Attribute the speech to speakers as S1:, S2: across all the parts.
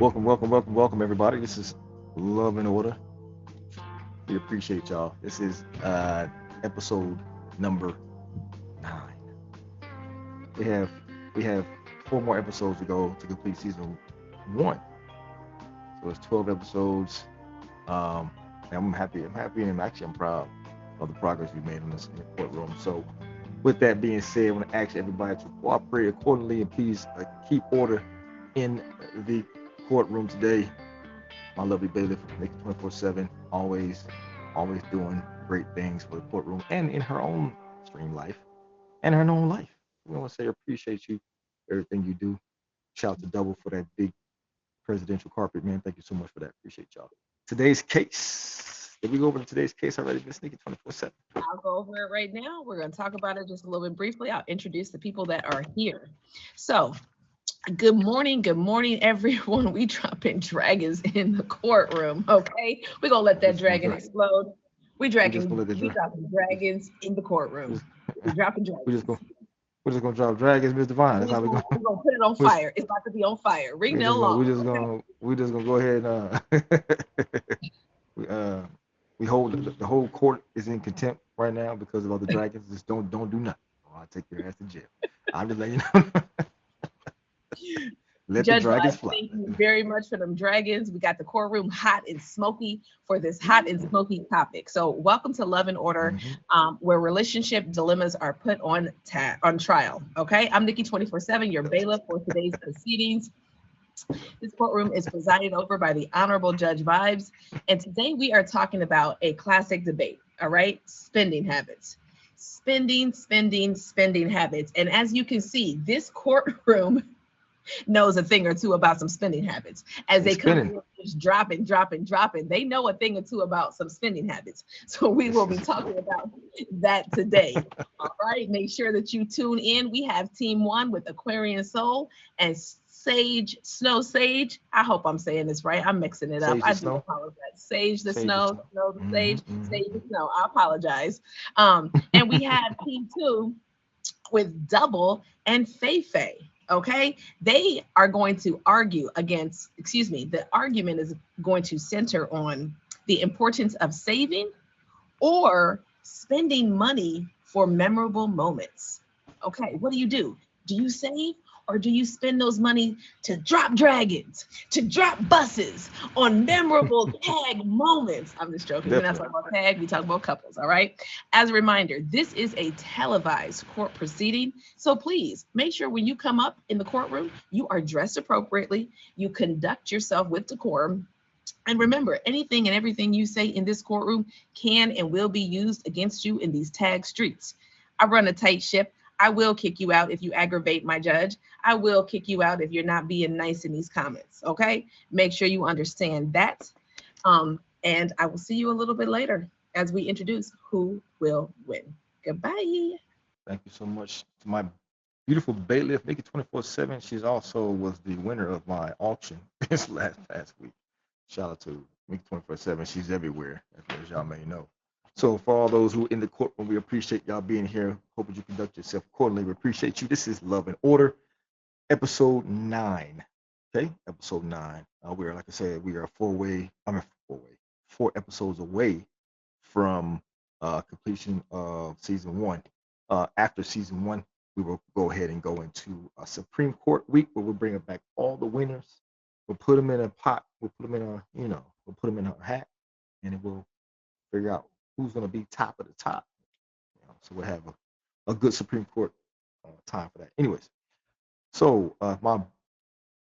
S1: Welcome, everybody. This is Love and Order. We appreciate y'all. This is episode number 9. We have we have 4 more episodes to go to complete season 1. So it's 12 episodes. Um, and I'm happy. I'm happy, and actually I'm proud of the progress we made on this in the courtroom. So with that being said, I want to ask everybody to cooperate accordingly and please keep order in the courtroom today. My lovely bailiff, make it 24/7, always doing great things for the courtroom and in her own stream life and her own life. We want to say appreciate you, everything you do. Shout out to Double for that big presidential carpet, man. Thank you so much for that. Appreciate y'all. Today's case. Did we go over to today's case already, Miss Nikki 24/7?
S2: I'll go over it right now. We're going to talk about it just a little bit briefly. I'll introduce the people that are here. So, good morning, everyone. We dropping dragons in the courtroom, okay? We're going to let that dragon explode. We dropping dragons in the courtroom. We're dropping
S1: we just
S2: dragons.
S1: go we're just gonna drop dragons, Miss Divine. That's how we go.
S2: We're gonna put it on fire. It's about to be on fire. Ring the alarm.
S1: We just gonna go ahead and we, uh we hold the whole court is in contempt right now because of all the dragons. Just don't do nothing. Or I'll take your ass to jail. I'm just letting you know. Let the
S2: Judge
S1: dragons
S2: Live,
S1: fly.
S2: thank you very much for them dragons. We got the courtroom hot and smoky for this hot and smoky topic. So, welcome to Love and Order, where relationship dilemmas are put on trial. Okay, I'm Nikki 24/7, your bailiff for today's proceedings. This courtroom is presided over by the Honorable Judge Vibes, and today we are talking about a classic debate. All right, spending habits. Spending habits. And as you can see, this courtroom knows a thing or two about some spending habits. As they come in, just dropping. They know a thing or two about some spending habits. So we will be talking about that today. All right. Make sure that you tune in. We have Team 1 with Aquarian Soul and Snow Sage. I hope I'm saying this right. I'm mixing it up. I do apologize. Sage the Snow, Snow the Sage, Sage the Snow. I apologize. And we have Team 2 with Double and Fei Fei. Okay, they are going to argue against, the argument is going to center on the importance of saving or spending money for memorable moments. Okay, what do? Do you save or do you spend those money to drop dragons, to drop buses on memorable tag moments? I'm just joking. We're not talking about tag, we talk about couples, all right? As a reminder, this is a televised court proceeding, so please make sure when you come up in the courtroom, you are dressed appropriately, you conduct yourself with decorum, and remember, anything and everything you say in this courtroom can and will be used against you in these tag streets. I run a tight ship. I will kick you out if you aggravate my judge. I will kick you out if you're not being nice in these comments, okay? Make sure you understand that. And I will see you a little bit later as we introduce who will win. Goodbye.
S1: Thank you so much to my beautiful bailiff, Nikki 24/7. She's also was the winner of my auction this past week. Shout out to Nikki 24/7. She's everywhere, as y'all may know. So for all those who are in the courtroom, we appreciate y'all being here. Hope that you conduct yourself accordingly. We appreciate you. This is Love and Order, episode 9. Okay, episode 9. We are, like I said, we are 4 episodes away from completion of season 1. After season 1, we will go ahead and go into a Supreme Court week where we'll bring back all the winners. We'll put them in a pot. We'll put them in we'll put them in a hat, and it will figure out who's going to be top of the top. So we'll have a good Supreme Court time for that. Anyways, so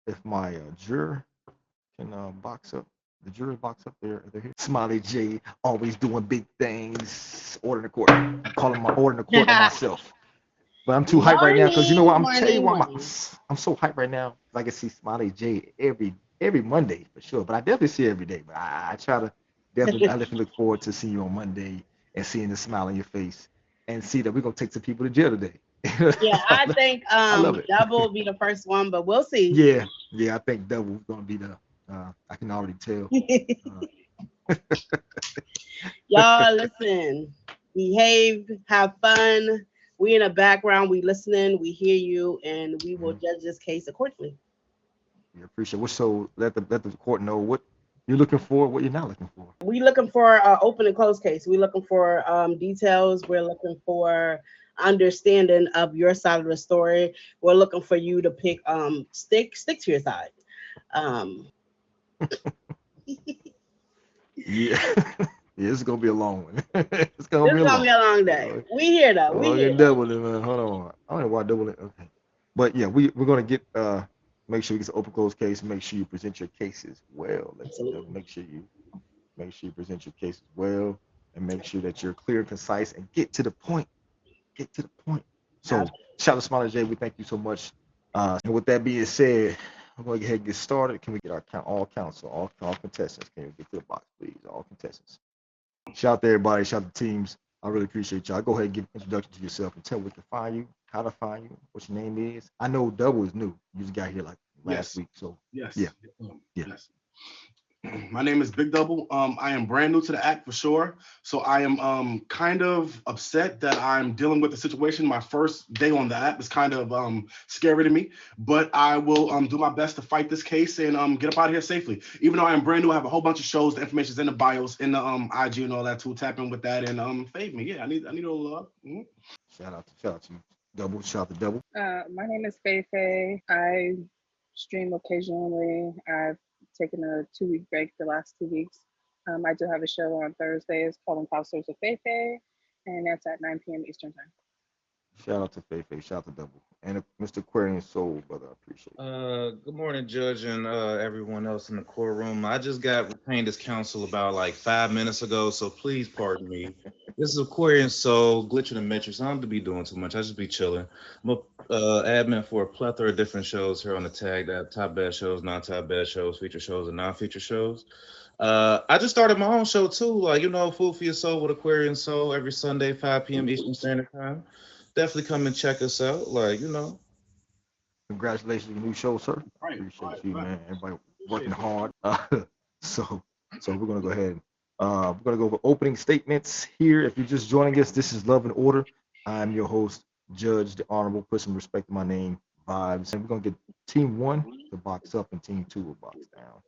S1: if my juror can box up, the jurors box up there. They're here. Smiley J always doing big things. Order in the court. I'm calling my order in the court on myself. But I'm too hyped right now because you know what? I'm so hyped right now. I can see Smiley J every Monday for sure. But I definitely see it every day. But I try to I definitely look forward to seeing you on Monday and seeing the smile on your face and see that we're gonna take some people to jail today.
S3: Yeah, I think Double will be the first one, but we'll see.
S1: Yeah, I think Double's gonna be the I can already tell.
S3: Y'all listen, behave, have fun. We in the background, we listening, we hear you, and we will judge this case accordingly.
S1: We appreciate it. So let the court know what you're looking for, what you're not looking for.
S3: We looking for open and closed case. We looking for details. We're looking for understanding of your side of the story. We're looking for you to pick stick to your side. Um,
S1: Yeah. Yeah, it's gonna be a long one. It's gonna
S3: this
S1: be
S3: is
S1: a
S3: gonna be
S1: long
S3: a long
S1: one.
S3: day. We here though. We
S1: Oh,
S3: here
S1: get
S3: though.
S1: double it, man. Hold on. I don't know why double it. Okay. But yeah, we're gonna get make sure we get the open close case. Make sure you present your cases well, ladies and gentlemen.
S3: Absolutely.
S1: Make sure you present your cases well, and make sure that you're clear and concise and get to the point. Get to the point. So shout out to Smiley J. We thank you so much. And with that being said, I'm going to go ahead and get started. Can we get our all counsel, all contestants? Can we get to the box, please? All contestants. Shout out to everybody. Shout out to teams. I really appreciate y'all. Go ahead and give an introduction to yourself and tell where we can find you, how to find you, what your name is. I know Double is new. You just got here like last week. So
S4: yes,
S1: yeah.
S4: Yes. My name is Big Double. I am brand new to the act for sure. So I am kind of upset that I'm dealing with the situation. My first day on the app is kind of scary to me, but I will do my best to fight this case and get up out of here safely. Even though I am brand new, I have a whole bunch of shows. The information is in the bios, in the IG and all that too. Tap in with that and fave me. Yeah, I need a little love. Mm-hmm.
S1: Shout out to you. Double. Shout out to Double.
S5: My name is Fei. I stream occasionally. I've taken a 2 week break the last 2 weeks. I do have a show on Thursdays called Imposters with Fei, and that's at 9 p.m. Eastern Time.
S1: Shout out to Fei. Shout out to Double. And Mr. Aquarian Soul, brother. I appreciate it.
S6: Good morning, Judge, and everyone else in the courtroom. I just got retained as counsel about like 5 minutes ago, so please pardon me. This is Aquarian Soul, Glitch in the Matrix. I don't have to be doing too much. I just be chilling. I'm a admin for a plethora of different shows here on the tag. That top bad shows, non-top bad shows, feature shows, and non-feature shows. I just started my own show too, like Food for Your Soul with Aquarian Soul every Sunday, 5 p.m. Eastern Standard Time. Definitely come and check us out,
S1: Congratulations on your new show, sir.
S4: Right,
S1: Appreciate you,
S4: right.
S1: man. Everybody working hard. So we're gonna go ahead. We're gonna go over opening statements here. If you're just joining us, this is Love and Order. I'm your host, Judge the Honorable. Put some respect to my name, Vibes, and we're gonna get Team 1 to box up and Team 2 will box down,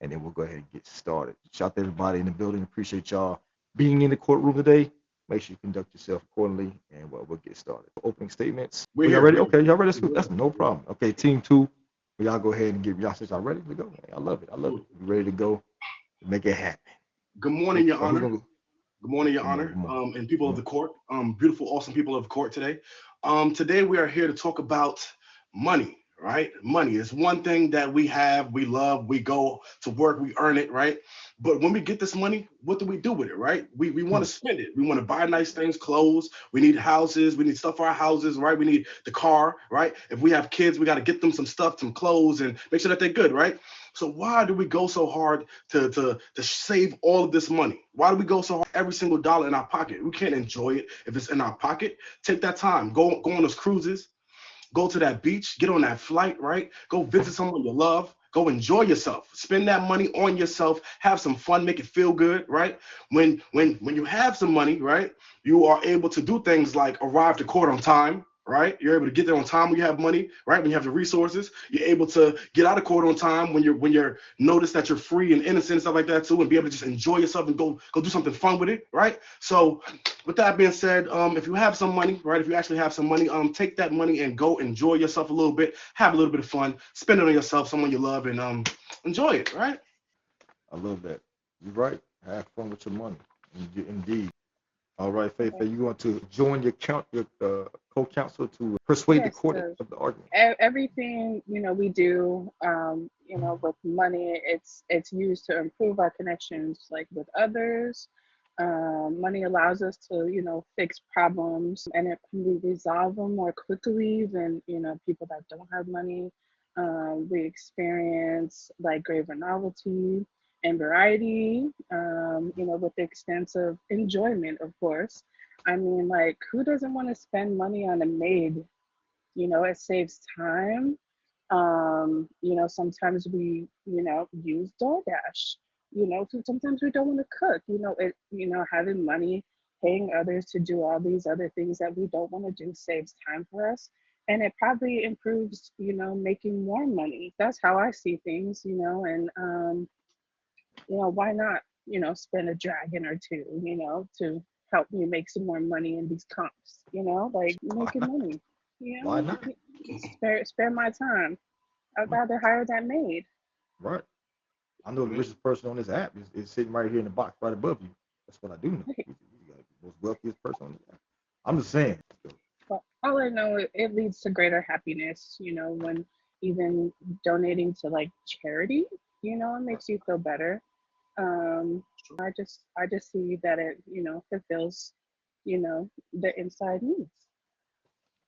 S1: and then we'll go ahead and get started. Shout out to everybody in the building. Appreciate y'all being in the courtroom today. Make sure you conduct yourself accordingly, and we'll get started. Opening statements. Y'all ready? Okay, y'all ready? That's no problem. Okay, Team 2, y'all go ahead and get y'all. Since y'all ready to go, I love it. You ready to go? Make it happen.
S4: Good morning, Your Honor.
S1: Good
S4: morning, Your Honor, and people of the court. Beautiful, awesome people of the court today. Today we are here to talk about money. Right? Money is one thing that we have, we love, we go to work, we earn it, right? But when we get this money, what do we do with it, right? We want to spend it. We want to buy nice things, clothes. We need houses. We need stuff for our houses, right? We need the car, right? If we have kids, we got to get them some stuff, some clothes, and make sure that they're good, right? So why do we go so hard to save all of this money? Why do we go so hard every single dollar in our pocket? We can't enjoy it if it's in our pocket. Take that time. Go on those cruises. Go to that beach, get on that flight, right? Go visit someone you love. Go enjoy yourself. Spend that money on yourself. Have some fun. Make it feel good, right? When you have some money, right, you are able to do things like arrive to court on time, right? You're able to get there on time when you have money, right? When you have the resources, you're able to get out of court on time when you're notice that you're free and innocent and stuff like that too, and be able to just enjoy yourself and go do something fun with it, right? So with that being said, if you have some money, right? If you actually have some money, take that money and go enjoy yourself a little bit, have a little bit of fun, spend it on yourself, someone you love, and enjoy it, right?
S1: I love that. You're right. Have fun with your money. Indeed. All right, Faith, you want to join your co-counsel to persuade the court of the argument?
S5: Everything we do, with money, it's used to improve our connections, like with others. Money allows us to fix problems, and it can resolve them more quickly than people that don't have money. We experience like greater novelty and variety, with extensive enjoyment, of course. I mean, like, who doesn't want to spend money on a maid? It saves time. Sometimes we, use DoorDash. So sometimes we don't want to cook. Having money, paying others to do all these other things that we don't want to do saves time for us. and it probably improves, making more money. That's how I see things, and why not, spend a dragon or two, to help me make some more money in these comps, like
S1: Why
S5: making
S1: not?
S5: money,
S1: Why not?
S5: spare my time. I'd rather hire that maid.
S1: Right. I know the richest person on this app is sitting right here in the box right above you. That's what I do know. He's the most wealthiest person on this app. I'm just saying.
S5: But all I know, it leads to greater happiness, when even donating to like charity, it makes you feel better. I just see that it, fulfills, the inside needs.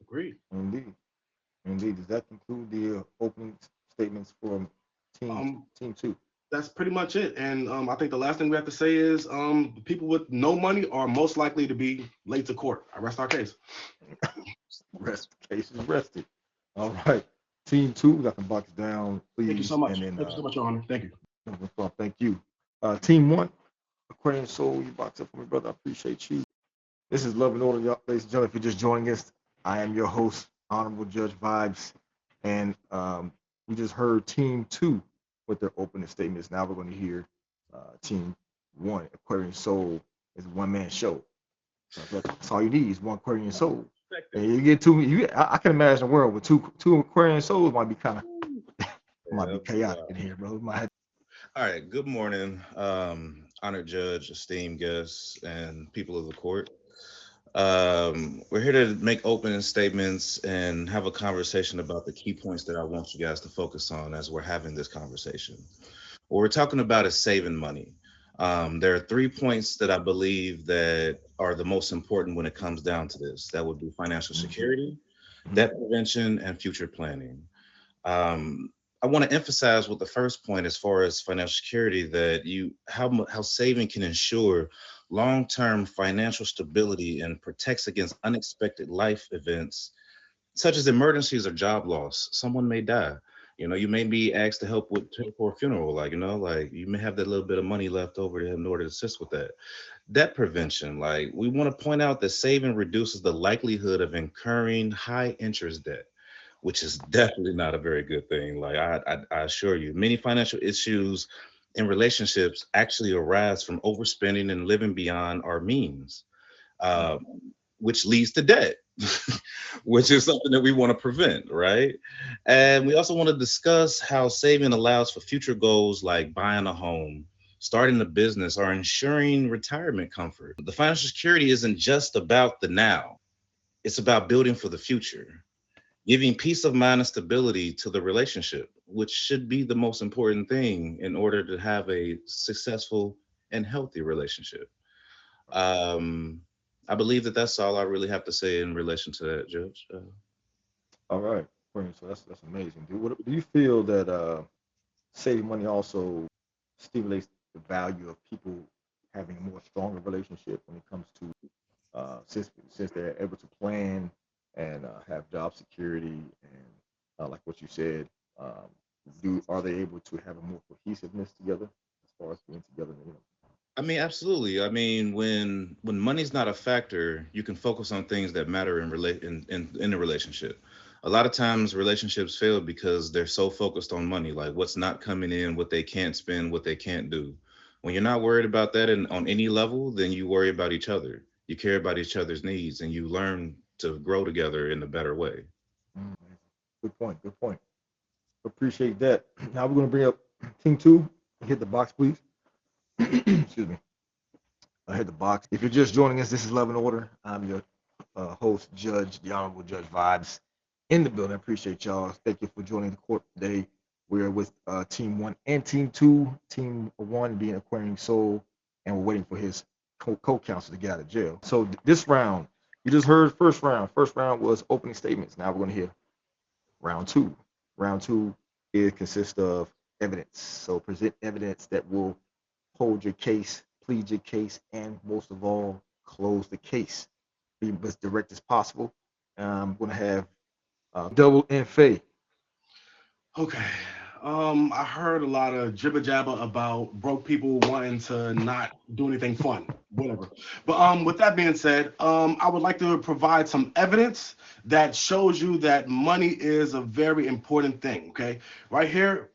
S4: Agreed.
S1: Indeed. Indeed. Does that conclude the opening statements from team
S4: Um,
S1: team two?
S4: that's pretty much it. And I think the last thing we have to say is people with no money are most likely to be late to court. I rest our case.
S1: Rest case is rested. All right. Team two, we got the box down, please.
S4: Thank you so much.
S1: And then
S4: Thank you so much, Your Honor. Thank you.
S1: no problem. Thank you. Team one, Aquarian Soul, you box up for me, brother. I appreciate you. This is Love and Order, y'all, ladies and gentlemen. If you're just joining us, I am your host, Honorable Judge Vibes. And we just heard Team two with their opening statements. Now we're going to hear Team one, Aquarian Soul, is a one-man show. So that's all you need is one Aquarian Soul. And you get two. I can imagine a world with two Aquarian souls might be kind of might be chaotic in here, bro.
S6: All right. Good morning, honored judge, esteemed guests, and people of the court. We're here to make opening statements and have a conversation about the key points that I want you guys to focus on as we're having this conversation. What we're talking about is saving money. There are 3 points that I believe that are the most important when it comes down to this. That would be financial security, debt prevention, and future planning. I want to emphasize with the first point, as far as financial security, that how saving can ensure long-term financial stability and protects against unexpected life events such as emergencies or job loss. Someone may die. You may be asked to help for a funeral, like you may have that little bit of money left over in order to assist with that. Debt prevention, like we want to point out that saving reduces the likelihood of incurring high interest debt, which is definitely not a very good thing. Like I assure you, many financial issues in relationships actually arise from overspending and living beyond our means, uh, which leads to debt, which is something that we want to prevent, right? And we also want to discuss how saving allows for future goals like buying a home, starting a business, or ensuring retirement comfort. The financial security isn't just about the now, it's about building for the future, giving peace of mind and stability to the relationship, which should be the most important thing in order to have a successful and healthy relationship. Um, I believe that that's all I really have to say in relation to that, Judge.
S1: All right, Aquarian Soul, that's amazing. Do you feel that saving money also stimulates the value of people having a more stronger relationship when it comes to since they're able to plan and have job security and like what you said, um, are they able to have a more cohesiveness together as far as being together?
S6: I mean, absolutely. I mean, when money's not a factor, you can focus on things that matter in a relationship. A lot of times relationships fail because they're so focused on money, like what's not coming in, what they can't spend, what they can't do. When you're not worried about that on any level, then you worry about each other. You care about each other's needs and you learn to grow together in a better way.
S1: Mm, good point. Good point. Appreciate that. Now we're going to bring up Team Two. Hit the box, please. Excuse me. I hit the box. If you're just joining us, this is Love and Order. I'm your host, Judge, the Honorable Judge Vibes in the building. I appreciate y'all. Thank you for joining the court today. We're with Team One and Team Two. Team One being Aquarian Soul, and we're waiting for his co-counsel to get out of jail. So this round, you just heard first round. First round was opening statements. Now we're going to hear round two. Round two consists of evidence. So present evidence that will hold your case, plead your case, and most of all, close the case. Be as direct as possible. I'm going to have double and Faye.
S4: Okay. I heard a lot of jibber jabber about broke people wanting to not do anything fun, whatever. But with that being said, I would like to provide some evidence that shows you that money is a very important thing. Okay, right here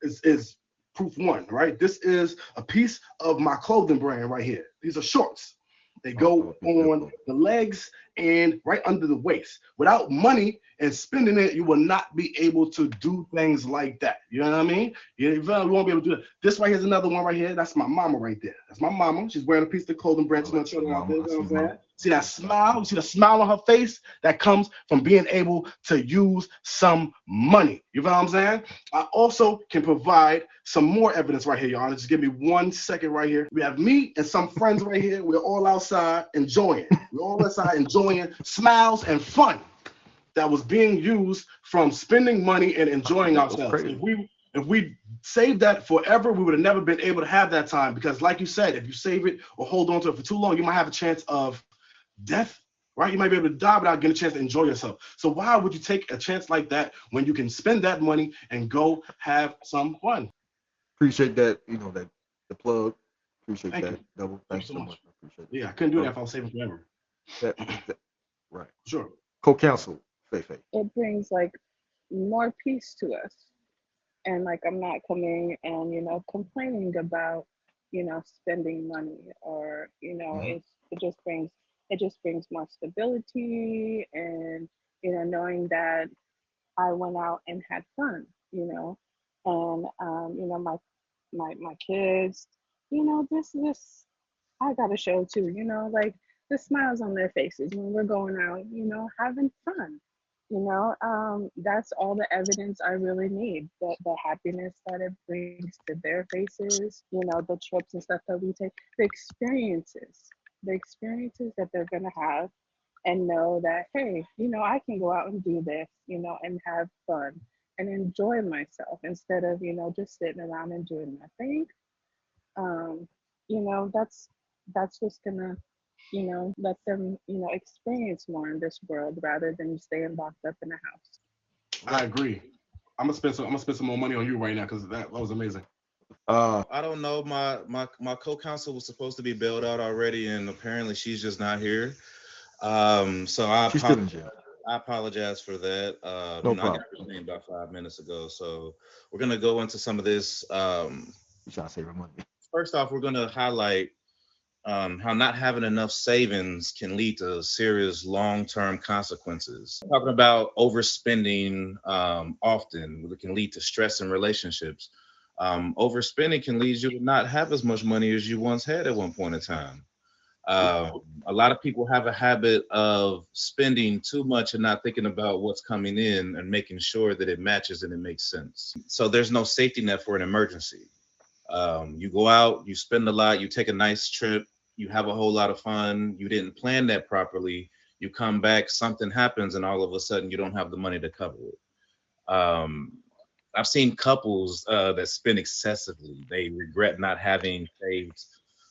S4: is proof one. Right, this is a piece of my clothing brand right here. These are shorts. They go on the legs and right under the waist. Without money and spending it, you will not be able to do things like that. You know what I mean? You won't be able to do it. This right here's another one right here. That's my mama right there. That's my mama. She's wearing a piece of clothing brand. She's gonna show you out there. You know what I'm saying? See that smile? You see the smile on her face? That comes from being able to use some money. You know what I'm saying? I also can provide some more evidence right here, y'all. Just give me 1 second right here. We have me and some friends right here. We're all outside enjoying. We're all outside enjoying smiles and fun that was being used from spending money and enjoying ourselves. If we saved that forever, we would have never been able to have that time, because like you said, if you save it or hold on to it for too long, you might have a chance of death, right? You might be able to die without getting a chance to enjoy yourself. So why would you take a chance like that when you can spend that money and go have some fun?
S1: Appreciate that, that the plug. Appreciate
S4: Thank
S1: that.
S4: you.
S1: Double.
S4: Thank
S1: Thanks
S4: you
S1: so
S4: so
S1: much.
S4: much.
S1: I appreciate it.
S4: Yeah, I couldn't do that if I was saving forever.
S1: Right.
S4: Sure.
S1: Co-counsel, Faye.
S5: It brings like more peace to us. And like I'm not coming and complaining about spending money, or
S1: Mm-hmm.
S5: it just brings more stability, and knowing that I went out and had fun, and my kids, this I gotta show too, like the smiles on their faces when we're going out, having fun. That's all the evidence I really need. The happiness that it brings to their faces, the trips and stuff that we take, the experiences that they're gonna have, and know that, hey, I can go out and do this, and have fun and enjoy myself instead of, just sitting around and doing nothing. um, that's just gonna, let them, experience more in this world rather than staying locked up in a house.
S4: I agree. I'm gonna spend some more money on you right now because that was amazing.
S6: I don't know. My co-counsel was supposed to be bailed out already, and apparently she's just not here. So
S1: She's still in jail.
S6: I apologize for that.
S1: No
S6: I got
S1: problem.
S6: her name about 5 minutes ago. So we're gonna go into some of this.
S1: You trying to save her money?
S6: First off, we're gonna highlight how not having enough savings can lead to serious long-term consequences. Talking about overspending often, it can lead to stress in relationships. Overspending can lead you to not have as much money as you once had at one point in time. A lot of people have a habit of spending too much and not thinking about what's coming in and making sure that it matches and it makes sense. So there's no safety net for an emergency. You go out, you spend a lot, you take a nice trip, you have a whole lot of fun, you didn't plan that properly, you come back, something happens, and all of a sudden you don't have the money to cover it. I've seen couples that spend excessively. They regret not having saved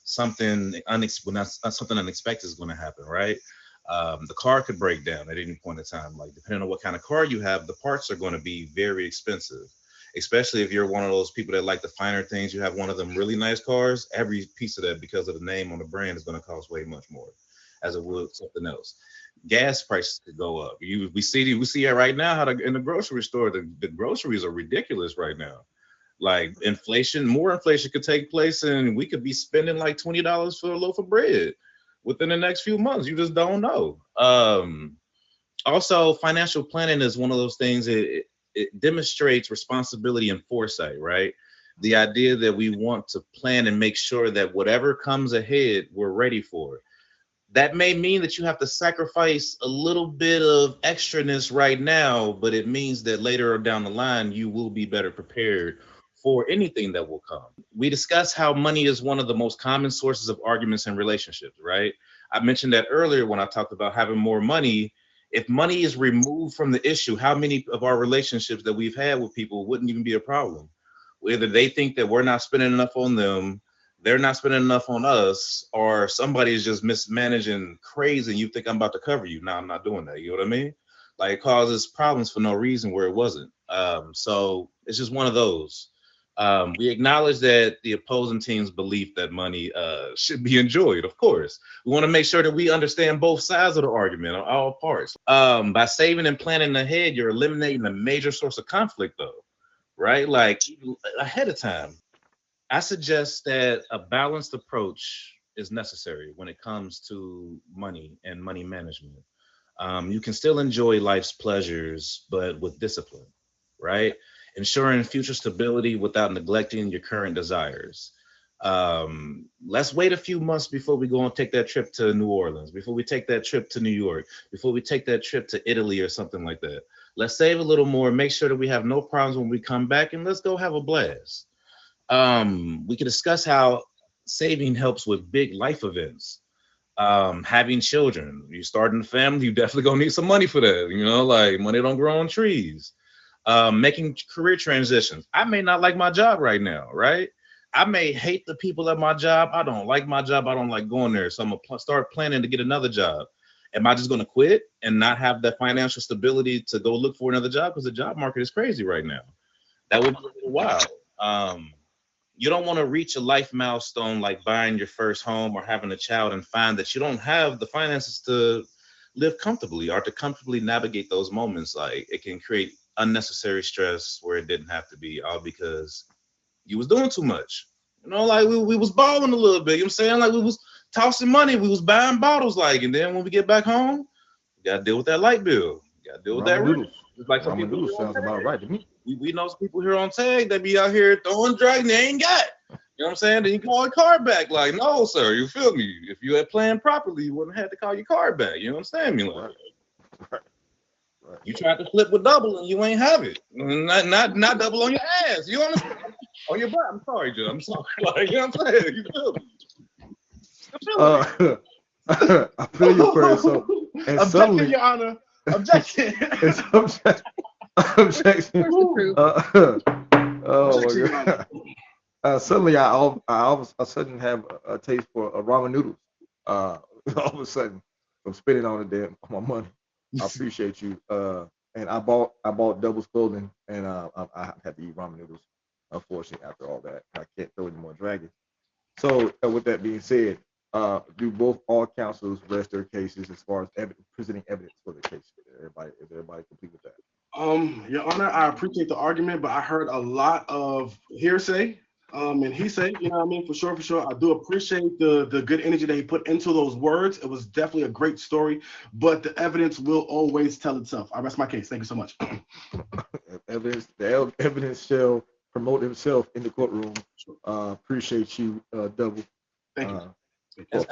S6: something something unexpected is going to happen, right? The car could break down at any point in time. Like depending on what kind of car you have, the parts are going to be very expensive. Especially if you're one of those people that like the finer things. You have one of them really nice cars. Every piece of that, because of the name on the brand, is going to cost way much more, as it would something else. Gas prices could go up. We see it right now. In the grocery store, the groceries are ridiculous right now. Like inflation, more inflation could take place, and we could be spending like $20 for a loaf of bread within the next few months. You just don't know. Also, financial planning is one of those things. It demonstrates responsibility and foresight, right? The idea that we want to plan and make sure that whatever comes ahead, we're ready for it. That may mean that you have to sacrifice a little bit of extraness right now, but it means that later down the line, you will be better prepared for anything that will come. We discussed how money is one of the most common sources of arguments in relationships, right? I mentioned that earlier when I talked about having more money. If money is removed from the issue, how many of our relationships that we've had with people wouldn't even be a problem? Whether they think that we're not spending enough on them, they're not spending enough on us, or somebody's just mismanaging crazy and you think I'm about to cover you. No, I'm not doing that. You know what I mean? Like it causes problems for no reason where it wasn't. So it's just one of those. We acknowledge that the opposing team's belief that money should be enjoyed. Of course, we want to make sure that we understand both sides of the argument on all parts. By saving and planning ahead, you're eliminating a major source of conflict, though, right? Like ahead of time. I suggest that a balanced approach is necessary when it comes to money and money management. You can still enjoy life's pleasures, but with discipline, right? Ensuring future stability without neglecting your current desires. Let's wait a few months before we go and take that trip to New Orleans, before we take that trip to New York, before we take that trip to Italy or something like that. Let's save a little more, make sure that we have no problems when we come back, and let's go have a blast. We can discuss how saving helps with big life events. Having children, you starting a family, you definitely gonna need some money for that. You know, like money don't grow on trees. Making career transitions. I may not like my job right now, right? I may hate the people at my job. I don't like my job. I don't like going there. So I'm gonna start planning to get another job. Am I just gonna quit and not have that financial stability to go look for another job? Because the job market is crazy right now. That would be a little wild. You don't want to reach a life milestone like buying your first home or having a child and find that you don't have the finances to live comfortably or to comfortably navigate those moments. Like it can create unnecessary stress where it didn't have to be, all because you was doing too much. You know, like we was balling a little bit. You know what I'm saying? Like we was tossing money, we was buying bottles, like, and then when we get back home, you gotta deal with that light bill. You gotta deal with that rent. It's like some
S1: Ramen
S6: people
S1: noodles sounds about right to me.
S6: We know some people here on tag that be out here throwing drugs and they ain't got. You know what I'm saying? Then you call your card back. Like, no, sir, you feel me? If you had planned properly, you wouldn't have to call your card back. You know what I'm saying? Me like,
S1: Right.
S6: you tried to flip with double and you ain't have it. Not double on your ass. You understand? On your butt. I'm sorry, Joe. I'm sorry. Like, you know what I'm saying? You feel me?
S1: I feel you, Corey. So, and
S4: Objection,
S1: suddenly,
S4: Your Honor. Objection.
S1: it's objection. Oh my God. Suddenly, I suddenly have a taste for ramen noodles. All of a sudden, I'm spending on my money. I appreciate you. And I bought Devil's Clothing, and I had to eat ramen noodles. Unfortunately, after all that, I can't throw any more dragons. So, with that being said, do all counsels rest their cases as far as presenting evidence for the case? Is everybody complete with that?
S4: Your Honor, I appreciate the argument, but I heard a lot of hearsay, and he said, you know what I mean, for sure. I do appreciate the good energy that he put into those words. It was definitely a great story, but the evidence will always tell itself. I rest my case. Thank you so much.
S1: The evidence shall promote himself in the courtroom. Appreciate you, Double.
S4: Thank you.
S6: As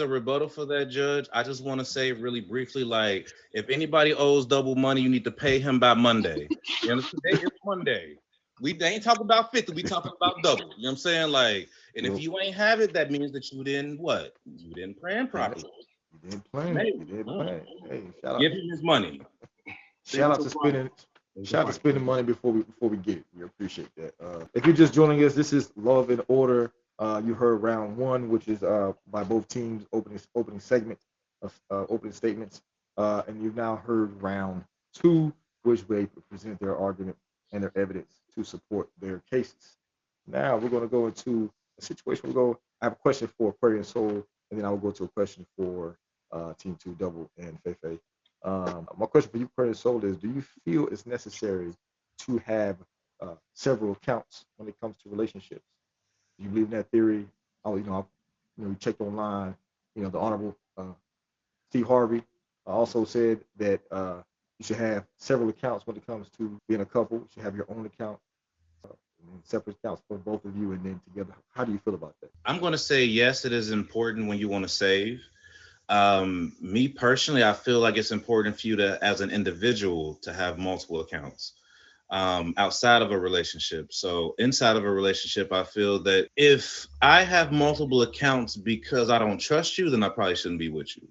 S6: a rebuttal for that, Judge, I just want to say really briefly, like, if anybody owes Double money, you need to pay him by Monday. You understand? Today is Monday. They ain't talking about 50, we talking about double. You know what I'm saying? Like, and if you ain't have it, that means that you didn't what? You didn't plan properly.
S1: You didn't plan. Hey, shout out.
S6: Give him his money.
S1: Shout out to spending money before we get it. We appreciate that. If you're just joining us, this is Love and Order. You heard round one, which is by both teams opening segment of opening statements, and you've now heard round two, which they present their argument and their evidence to support their cases. Now we're going to go into a situation. I have a question for Aquarian Soul, and then I will go to a question for Team 2 Double and Feifei. My question for you, Aquarian Soul, is: do you feel it's necessary to have several accounts when it comes to relationships? Do you believe in that theory? We checked online. The Honorable Steve Harvey also said that you should have several accounts when it comes to being a couple. You should have your own account, and separate accounts for both of you, and then together. How do you feel about that?
S6: I'm going to say yes, it is important when you want to save. Me personally, I feel like it's important for you to, as an individual, to have multiple accounts outside of a relationship. So inside of a relationship, I feel that if I have multiple accounts because I don't trust you, then I probably shouldn't be with you.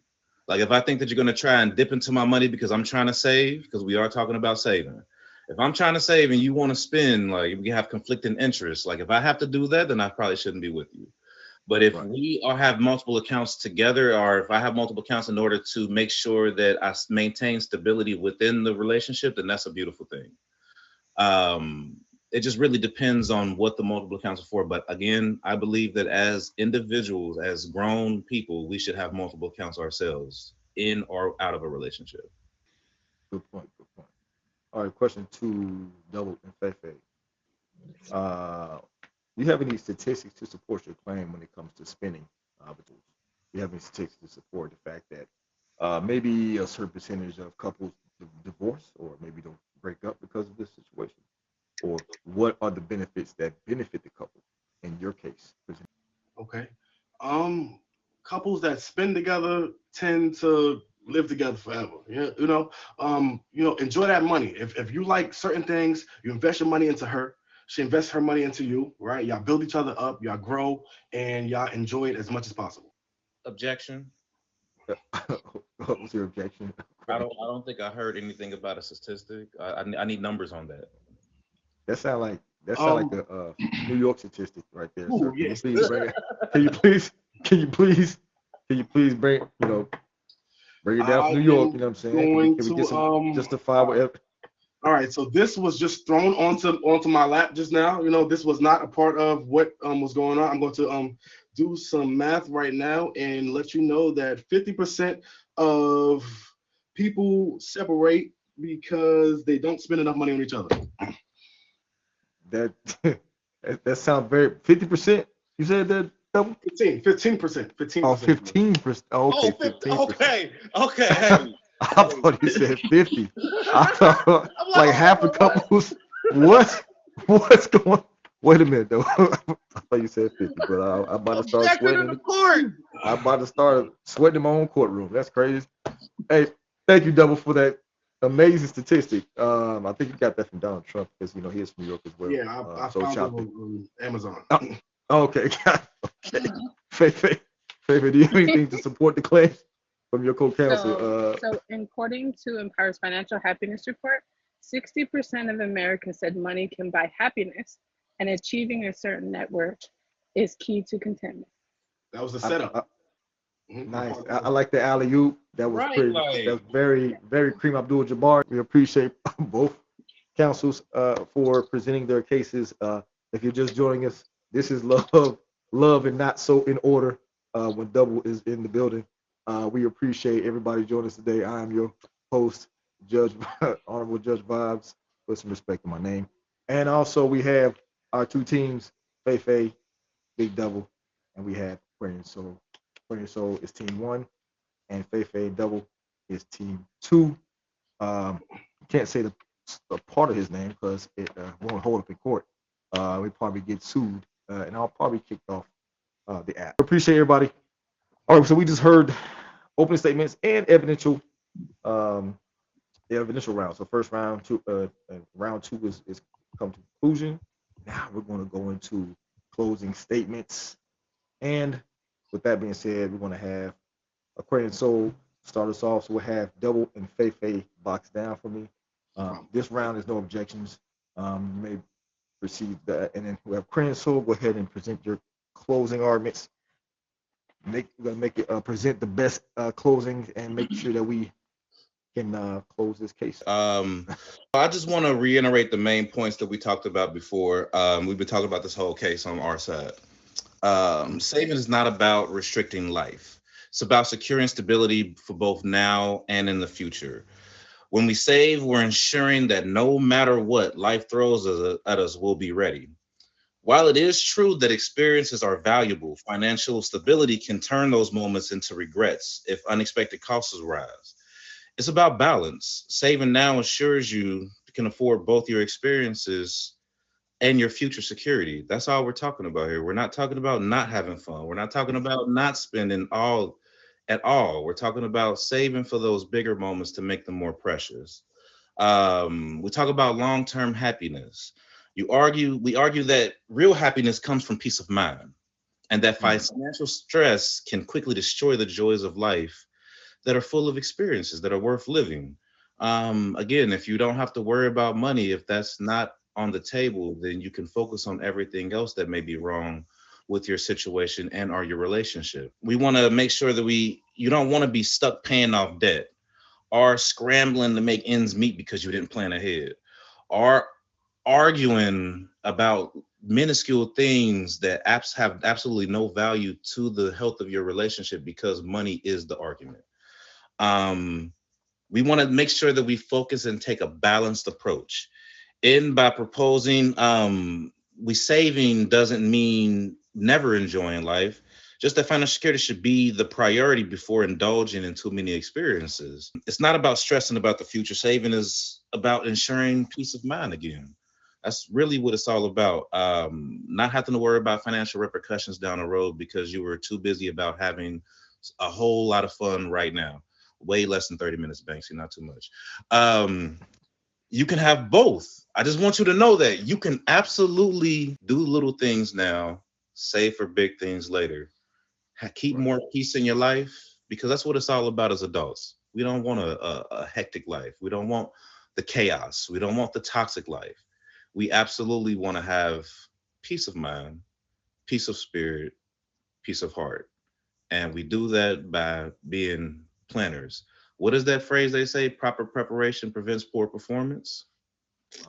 S6: Like if I think that you're going to try and dip into my money because I'm trying to save, because we are talking about saving. If I'm trying to save and you want to spend, like we have conflicting interests. Like if I have to do that, then I probably shouldn't be with you. But if
S1: Right.
S6: we all have multiple accounts together, or if I have multiple accounts in order to make sure that maintain stability within the relationship, then that's a beautiful thing. Um, it just really depends on what the multiple accounts are for. But again, I believe that as individuals, as grown people, we should have multiple accounts ourselves in or out of a relationship.
S1: Good point. Good point. All right. Question two, Double and Fefe. Uh, do you have any statistics to support your claim when it comes to spending tools? Do you have any statistics to support the fact that maybe a certain percentage of couples divorce or maybe don't break up because of this situation? Or what are the benefits that benefit the couple in your case?
S4: Okay. Um, Couples that spend together tend to live together forever. Yeah, enjoy that money. If you like certain things, you invest your money into her. She invests her money into you, right? Y'all build each other up, y'all grow, and y'all enjoy it as much as possible.
S6: Objection.
S1: What was your objection?
S6: I don't think I heard anything about a statistic. I need numbers on that.
S1: That sound like
S4: Um,
S1: a New York statistic right there, sir.
S4: ooh,
S1: Can you
S4: yes.
S1: please bring it? Can you please? Can you please? Can you please bring it down from
S4: I
S1: New York? You
S4: am
S1: know what I'm saying?
S4: going
S1: Can we get
S4: to
S1: some
S4: all
S1: justifiable?
S4: right. All right, so this was just thrown onto my lap just now. This was not a part of what was going on. I'm going to do some math right now and let you know that 50% of people separate because they don't spend enough money on each other.
S1: That that sounds very 50%. You said that double?
S4: 15%, 15%.
S1: Oh, 15%. Oh, okay,
S6: Oh, 50,
S1: 15%.
S6: okay, okay. Hey,
S1: I
S6: hey.
S1: thought you said 50. I thought
S6: I'm like,
S1: like
S6: hold
S1: half the
S6: on, what?
S1: couples. What? What's going? Wait a minute though. I thought you said 50, but I'm about to start
S6: Objection in the
S1: sweating.
S6: court.
S1: I'm about to start sweating in my own courtroom. That's crazy. Hey, thank you, Double, for that amazing statistic. I think you got that from Donald Trump because he is from New York as well.
S4: Yeah, I
S1: So
S4: found it
S1: chopped it.
S4: on Amazon.
S1: Oh, okay, okay. Faye, do you have anything to support the claim from your co-counsel?
S5: So according to Empower's Financial Happiness Report, 60% of Americans said money can buy happiness, and achieving a certain net worth is key to contentment.
S4: That was the
S1: I,
S4: setup.
S1: I,
S4: Mhm,
S1: nice. I like the alley oop. That was
S6: Right,
S1: pretty. That
S6: like
S1: was very, very cream Abdul-Jabbar. We appreciate both counsels for presenting their cases. If you're just joining us, this is love, and not so in order. When Double is in the building, we appreciate everybody joining us today. I am your host, Judge Honorable Judge Vibes. Put some respect on my name. And also we have our two teams, Fei, Big Double, and we have Aquarian Soul. Aquarian Soul is team one, and Fei Double is team two. Can't say the part of his name because it won't hold up in court. We probably get sued, and I'll probably kick off the app. Appreciate everybody. All right, so we just heard opening statements and um, evidential round. So first round two is come to conclusion. Now we're going to go into closing statements. And with that being said, we're going to have Aquarian Soul start us off. So we'll have Double and Fei box down for me. This round is no objections. You may proceed that. And then we have Aquarian Soul. Go ahead and present your closing arguments. We're gonna make it present the best closing and make sure that we can close this case.
S6: I just want to reiterate the main points that we talked about before. We've been talking about this whole case on our side. Saving is not about restricting life. It's about securing stability for both now and in the future. When we save, we're ensuring that no matter what life throws at us, we'll be ready. While it is true that experiences are valuable, financial stability can turn those moments into regrets if unexpected costs arise. It's about balance. Saving now ensures you can afford both your experiences and your future security. That's all we're talking about here. We're not talking about not having fun. We're not talking about not spending all at all. We're talking about saving for those bigger moments to make them more precious. We talk about long-term happiness. We argue that real happiness comes from peace of mind, and that financial stress can quickly destroy the joys of life that are full of experiences that are worth living. Again, if you don't have to worry about money, if that's not on the table, then you can focus on everything else that may be wrong with your situation and or your relationship. We want to make sure that you don't want to be stuck paying off debt or scrambling to make ends meet because you didn't plan ahead, or arguing about minuscule things that have absolutely no value to the health of your relationship because money is the argument. Um, we want to make sure that we focus and take a balanced approach. And by proposing, we saving doesn't mean never enjoying life. Just that financial security should be the priority before indulging in too many experiences. It's not about stressing about the future. Saving is about ensuring peace of mind again. That's really what it's all about. Not having to worry about financial repercussions down the road because you were too busy about having a whole lot of fun right now. Way less than 30 minutes, Banksy, not too much. You can have both. I just want you to know that you can absolutely do little things now, save for big things later. Keep more peace in your life because that's what it's all about as adults. We don't want a hectic life. We don't want the chaos. We don't want the toxic life. We absolutely want to have peace of mind, peace of spirit, peace of heart. And we do that by being planners. What is that phrase they say? Proper preparation prevents poor performance.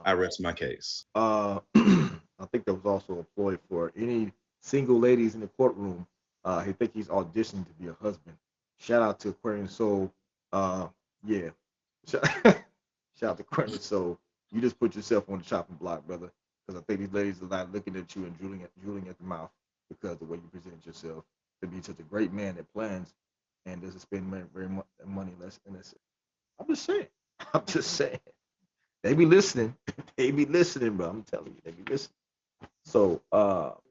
S6: I rest my case.
S1: I think that was also a ploy for any single ladies in the courtroom. He think he's auditioning to be a husband. Shout out to Aquarian Soul. Yeah. Shout out to Aquarian Soul. You just put yourself on the chopping block, brother. Because I think these ladies are not looking at you and drooling at the mouth because of the way you present yourself to be such a great man that plans and doesn't spend very much money less. And I'm just saying. I'm just saying. They be listening. They be listening, bro. I'm telling you, they be listening. So,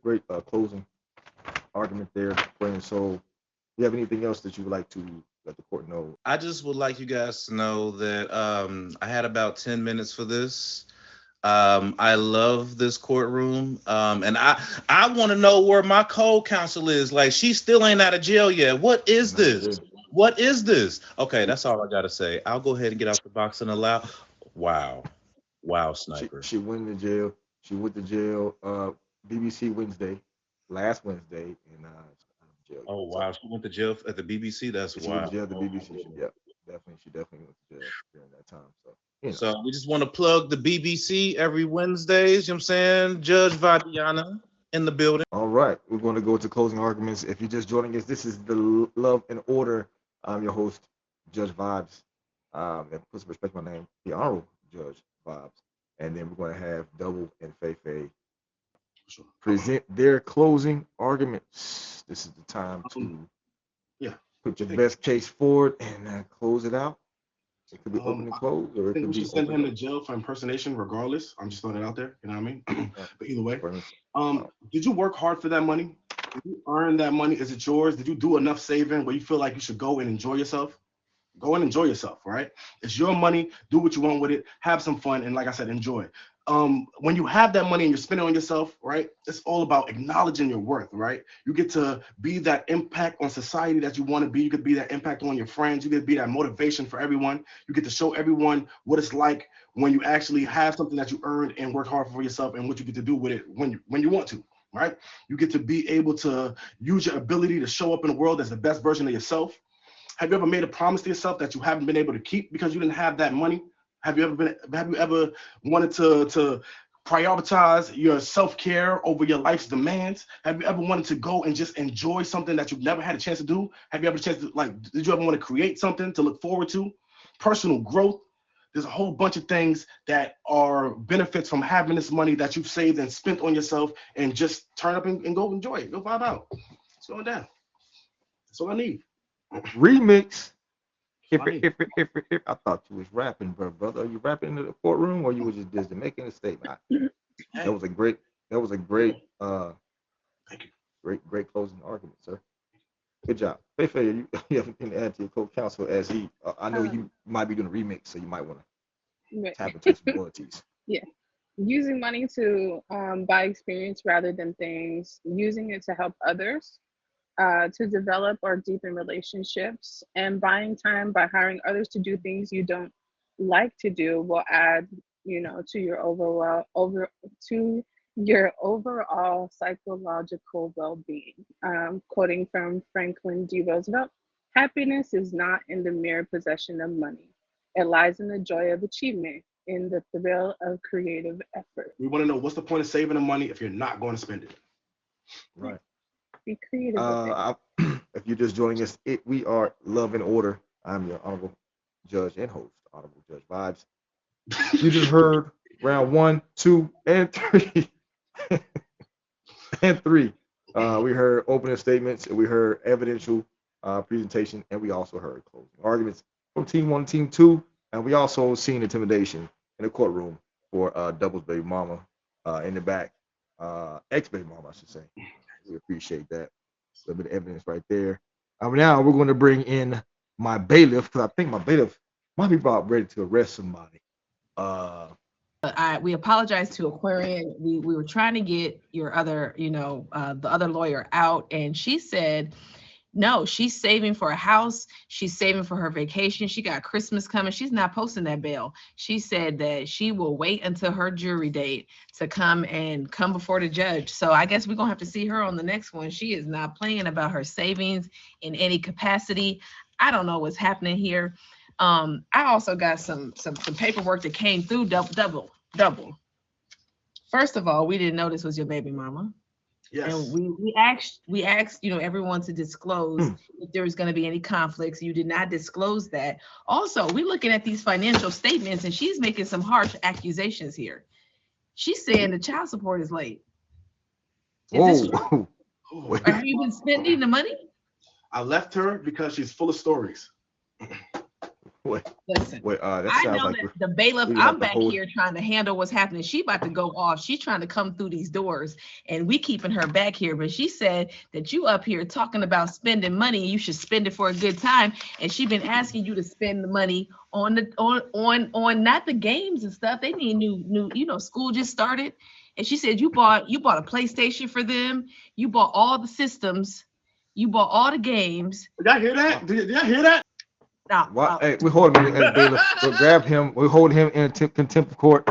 S1: great closing argument there, Brain and Soul. Do you have anything else that you would like to let the court know?
S6: I just would like you guys to know that I had about 10 minutes for this. I love this courtroom. And I want to know where my co-counsel is. Like, she still ain't out of jail yet. What is this? What is this? Okay, that's all I got to say. I'll go ahead and get out the box and allow. Wow, sniper.
S1: She went to jail. She went to jail. BBC Wednesday, last Wednesday, and jail.
S6: Oh wow, she went to jail at the BBC. That's
S1: she
S6: wild.
S1: Went to jail at the BBC. She definitely went to jail during that time. So,
S6: so we just want to plug the BBC every Wednesdays. You know what I'm saying? Judge Vadiana in the building.
S1: All right, we're going to go to closing arguments. If you're just joining us, this is the Love and Order. I'm your host, Judge Vibes. And put some respect on my name, the Honorable Judge Vibes. And then we're going to have Double and Feifei present their closing arguments. This is the time to put your best case forward and close it out. It could be open and close, or
S4: I think we should send him to
S1: to
S4: jail for impersonation regardless. I'm just throwing it out there, you know what I mean? But either way, did you work hard for that money? Did you earn that money? Is it yours? Did you do enough saving where you feel like you should go and enjoy yourself? Go and enjoy yourself, right? It's your money. Do what you want with it. Have some fun, and like I said, enjoy. When you have that money and you're spending on yourself, right? It's all about acknowledging your worth, right? You get to be that impact on society that you want to be. You could be that impact on your friends. You get to be that motivation for everyone. You get to show everyone what it's like when you actually have something that you earned and work hard for yourself, and what you get to do with it when you want to, right? You get to be able to use your ability to show up in the world as the best version of yourself. Have you ever made a promise to yourself that you haven't been able to keep because you didn't have that money? Have you ever wanted to prioritize your self-care over your life's demands? Have you ever wanted to go and just enjoy something that you've never had a chance to do? Have you ever chance to, did you ever want to create something to look forward to? Personal growth. There's a whole bunch of things that are benefits from having this money that you've saved and spent on yourself, and just turn up and go enjoy it. Go vibe out. It's going down. That's all I need.
S1: Remix. I thought you was rapping, brother. Are you rapping in the courtroom, or you was just making a statement? That was a great
S4: Thank you.
S1: Great closing argument, sir. Good job. Feifei, you have anything to add to your co-counsel as he? I know you might be doing a remix, so you might want to tap into some royalties.
S5: Yeah, using money to buy experience rather than things, using it to help others, to develop or deepen relationships, and buying time by hiring others to do things you don't like to do will add, to your to Your overall psychological well-being. Quoting from Franklin D. Roosevelt, happiness is not in the mere possession of money. It lies in the joy of achievement, in the thrill of creative effort.
S4: We want to know, what's the point of saving the money if you're not going to spend it?
S1: Right.
S5: Be creative with it.
S1: If you're just joining us, we are Love and Order. I'm your honorable judge and host, Honorable Judge Vibes. You just heard round 1, 2, and 3. and 3. We heard opening statements, and we heard evidential presentation, and we also heard closing arguments from Team 1 and Team 2. And we also seen intimidation in the courtroom for Double's baby mama in the back. Ex-baby mama, I should say. We appreciate that. A little bit of evidence right there. Now we're going to bring in my bailiff, because I think my bailiff might be about ready to arrest somebody.
S2: We apologize to Aquarian. We were trying to get your other, the other lawyer out, and she said, no, she's saving for a house. She's saving for her vacation. She got Christmas coming. She's not posting that bail. She said that she will wait until her jury date to come before the judge. So I guess we're gonna have to see her on the next one. She is not playing about her savings in any capacity. I don't know what's happening here. I also got some paperwork that came through double. First of all, we didn't know this was your baby mama.
S4: Yes.
S2: And we asked everyone to disclose if there was going to be any conflicts. You did not disclose that. Also, we're looking at these financial statements, and she's making some harsh accusations here. She's saying the child support is late. Is this true? Have you been spending the money?
S4: I left her because she's full of stories.
S2: Listen,
S1: that
S2: I
S1: sounds
S2: know
S1: like
S2: that the bailiff, I'm back here trying to handle what's happening. She about to go off. She's trying to come through these doors, and we keeping her back here. But she said that you up here talking about spending money, you should spend it for a good time. And she been asking you to spend the money on not the games and stuff. They need new, school just started. And she said you bought a PlayStation for them. You bought all the systems. You bought all the games.
S4: Did I hear that? Did I hear that?
S2: No.
S1: Hey, we hold him as bailiff. We'll grab him. We hold him in contempt of court.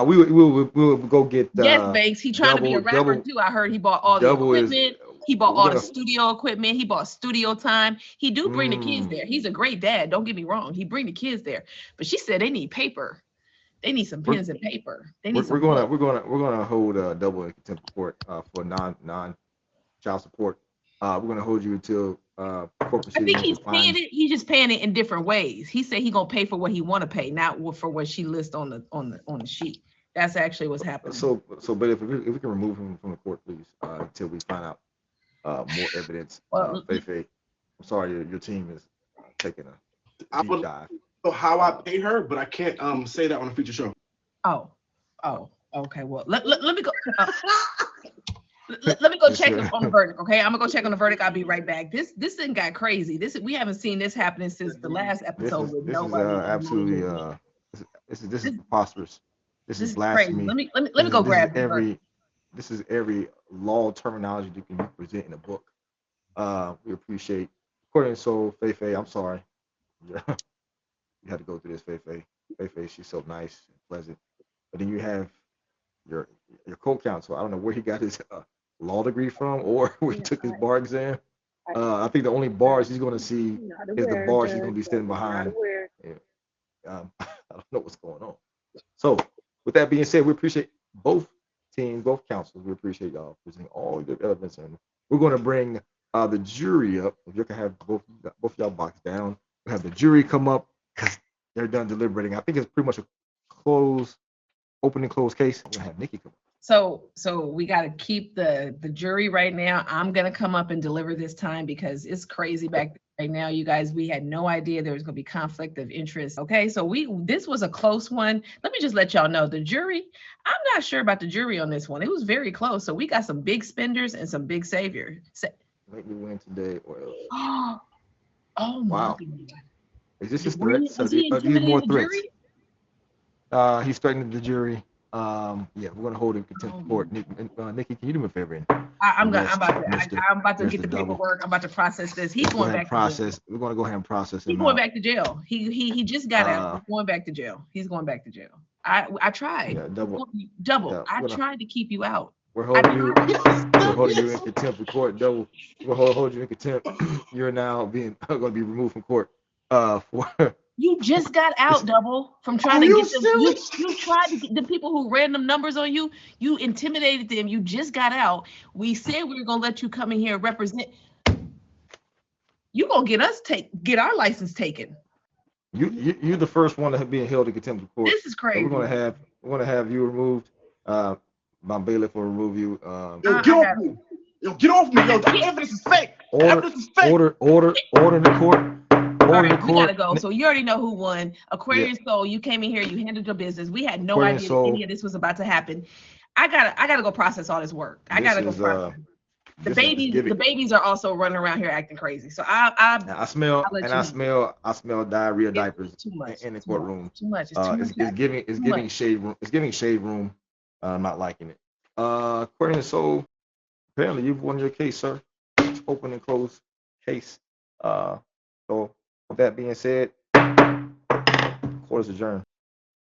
S1: We will go get.
S2: Yes, Banks. He trying to be a rapper too. I heard he bought all the equipment. He bought all the studio equipment. He bought studio time. He do bring the kids there. He's a great dad. Don't get me wrong. He bring the kids there. But she said they need paper. They need some pens and paper. They need. We're
S1: gonna hold Double in contempt of court for non child support. We're gonna hold you until. I
S2: think he's paying it. He's just paying it in different ways. He said he gonna pay for what he want to pay, not for what she lists on the sheet. That's actually what's happening.
S1: So, but if we can remove him from the court, please, until we find out more evidence. Faye, I'm sorry, your team is taking a deep dive.
S4: So how I pay her, but I can't say that on a future show.
S2: Oh, okay. Well, let me go. Let me go check on the verdict, okay? I'm gonna go check on the verdict. I'll be right back. This thing got crazy. We haven't seen this happening since the last episode.
S1: This is absolutely this is preposterous. This is blasphemy.
S2: Crazy. Let me go grab
S1: this is every law terminology you can present in a book. We appreciate. According to Faye, I'm sorry. You had to go through this, Faye. She's so nice and pleasant. But then you have your co-counsel. I don't know where he got his law degree from or where he took his bar exam. I think the only bars he's going to see is the bars he's going to be standing behind. I don't know what's going on. So with that being said, we appreciate both teams, both counsels. We appreciate y'all presenting all the evidence, and we're going to bring the jury up. If you can have both y'all box down, we'll have the jury come up because they're done deliberating. I think it's pretty much a open and closed case. I'm gonna have Nikki come up.
S2: So we got to keep the jury right now. I'm gonna come up and deliver this time because it's crazy back there right now, you guys. We had no idea there was gonna be conflict of interest. Okay, so this was a close one. Let me just let y'all know the jury. I'm not sure about the jury on this one. It was very close. So we got some big spenders and some big saviors.
S1: Make me win today or else.
S2: Oh
S1: wow.
S2: My God.
S1: Is this his threat? These more threats? He's threatening the jury. Yeah, we're gonna hold him contempt of court. Nikki, can you do me a favor?
S2: I'm about to get the paperwork. I'm about to process this. He's going back to jail.
S1: We're gonna go ahead and process him.
S2: He's going back to jail. He just got out. He's going back to jail. He's going back to jail. I tried.
S1: Yeah, double.
S2: Double.
S1: Yeah,
S2: I tried to keep you out.
S1: we're
S2: I
S1: holding you.
S2: tried.
S1: We're holding you in contempt of court. Double. We're hold you in contempt. You're now being going to be removed from court. For
S2: You just got out, Double, from trying
S4: Are
S2: to
S4: you
S2: get them.
S4: serious?
S2: You tried to get the people who ran them numbers on you. You intimidated them. You just got out. We said we were gonna let you come in here and represent. You gonna get our license taken.
S1: you're the first one to be held in contempt of court.
S2: This is
S1: So
S2: crazy.
S1: we're gonna have you removed. My bailiff will remove you.
S4: Yo, get off me. Yo, get off me. Yo, the evidence is fake. Evidence is fake.
S1: Order in the court.
S2: All
S1: Order in
S2: right,
S1: the
S2: we
S1: court.
S2: gotta go. So you already know who won. Aquarius Soul, you came in here, you handled your business. We had no
S1: Aquarius
S2: idea
S1: Soul.
S2: that any of this was about to happen. I gotta go process all this work. I gotta go process. The babies are also running around here acting crazy. So
S1: I smell diarrhea diapers
S2: too much
S1: in the courtroom.
S2: Too much. It's too much.
S1: It's giving shade room. It's giving shade room. I'm not liking it. Aquarius Soul, apparently you've won your case, sir. Open and close case. So with that being said, court is adjourned.